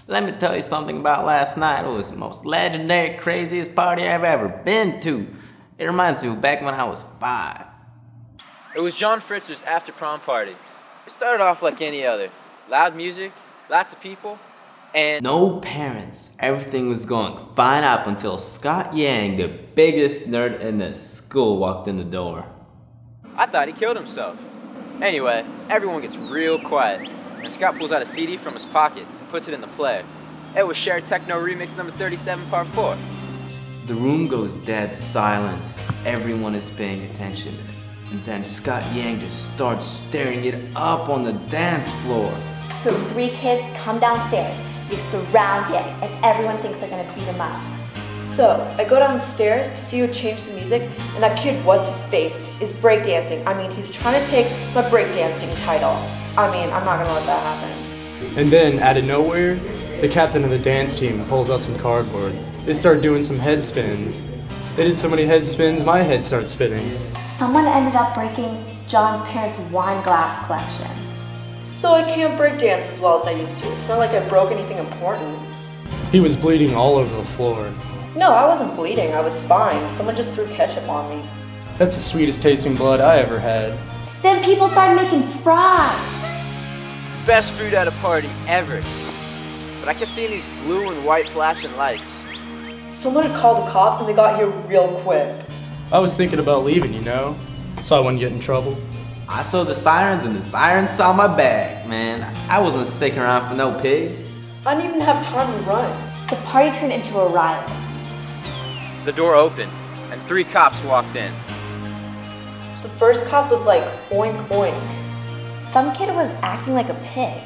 Let me tell you something about last night. It was the most legendary, craziest party I've ever been to. It reminds me of back when I was 5. It was John Frizlers' after prom party. It started off like any other. Loud music, lots of people, and no parents. Everything was going fine up until Scott Yang, the biggest nerd in the school, walked in the door. I thought he killed himself. Anyway, everyone gets real quiet, and Scott pulls out a CD from his pocket and puts it in the player. It was Share Techno Remix number 37, part 4. The room goes dead silent. Everyone is paying attention. And then Scott Yang just starts staring it up on the dance floor. So 3 kids come downstairs, they surround Yang, and everyone thinks they're gonna beat him up. So, I go downstairs to see who changed the music, and that kid, what's his face, is breakdancing. I mean, he's trying to take my breakdancing title. I mean, I'm not gonna let that happen. And then, out of nowhere, the captain of the dance team pulls out some cardboard. They start doing some head spins. They did so many head spins, my head starts spinning. Someone ended up breaking John's parents' wine glass collection. So I can't breakdance as well as I used to. It's not like I broke anything important. He was bleeding all over the floor. No, I wasn't bleeding. I was fine. Someone just threw ketchup on me. That's the sweetest tasting blood I ever had. Then people started making fries. Best food at a party ever. But I kept seeing these blue and white flashing lights. Someone had called the cops and they got here real quick. I was thinking about leaving, you know, so I wouldn't get in trouble. I saw the sirens and the sirens saw my bag, man. I wasn't sticking around for no pigs. I didn't even have time to run. The party turned into a riot. The door opened, and 3 cops walked in. The first cop was like, oink oink. Some kid was acting like a pig.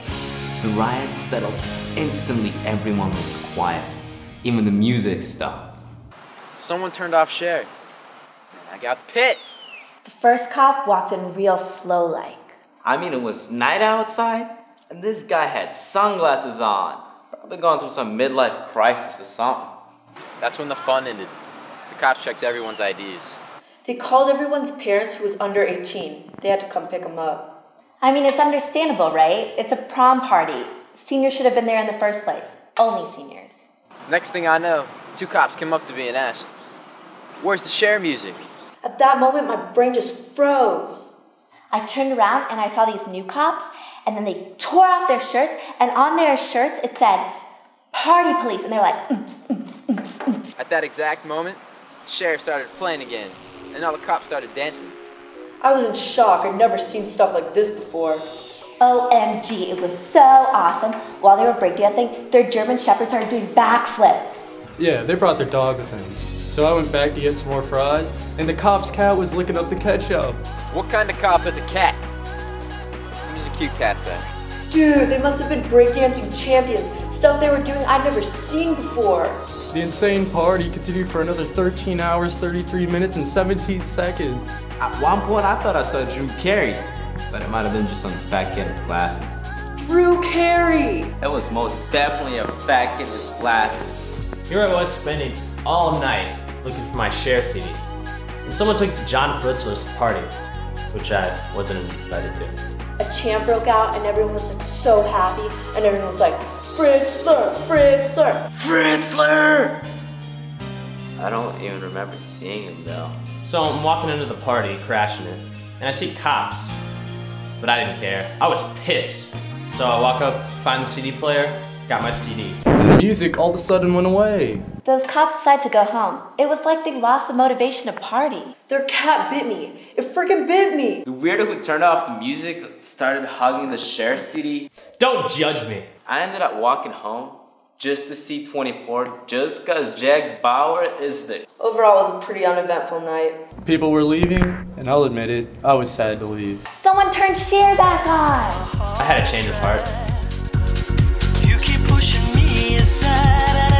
The riot settled. Instantly, everyone was quiet. Even the music stopped. Someone turned off Share. And I got pissed. The first cop walked in real slow-like. I mean, it was night outside, and this guy had sunglasses on. Probably going through some midlife crisis or something. That's when the fun ended. The cops checked everyone's IDs. They called everyone's parents who was under 18. They had to come pick them up. I mean, it's understandable, right? It's a prom party. Seniors should have been there in the first place. Only seniors. Next thing I know, 2 cops came up to me and asked, "Where's the Share music?" At that moment, my brain just froze. I turned around and I saw these new cops, and then they tore off their shirts, and on their shirts it said, "Party Police," and they're like, At that exact moment, Share started playing again, and all the cops started dancing. I was in shock. I'd never seen stuff like this before. OMG, it was so awesome. While they were breakdancing, their German shepherds started doing backflips. Yeah, they brought their dog with them. So I went back to get some more fries, and the cop's cat was licking up the ketchup. What kind of cop is a cat? He was a cute cat then. Dude, they must have been breakdancing champions. Stuff they were doing I'd never seen before. The insane party continued for another 13 hours, 33 minutes, and 17 seconds. At one point, I thought I saw Drew Carey, but it might have been just some fat kid with glasses. Drew Carey! It was most definitely a fat kid with glasses. Here I was spending all night looking for my Share CD. And someone took to John Frizlers' party, which I wasn't invited to. A chant broke out and everyone was like so happy and everyone was like, Fritzler, Fritzler, Fritzler! I don't even remember seeing him though. So I'm walking into the party, crashing it, and I see cops. But I didn't care. I was pissed. So I walk up, find the CD player, got my CD. And the music all of a sudden went away. Those cops decided to go home. It was like they lost the motivation to party. Their cat bit me. It freaking bit me. The weirdo who turned off the music started hugging the Share CD. Don't judge me. I ended up walking home just to see 24 just cause Jack Bauer is the... Overall, it was a pretty uneventful night. People were leaving, and I'll admit it, I was sad to leave. Someone turned Share back on. I had a change of heart. You keep pushing me aside.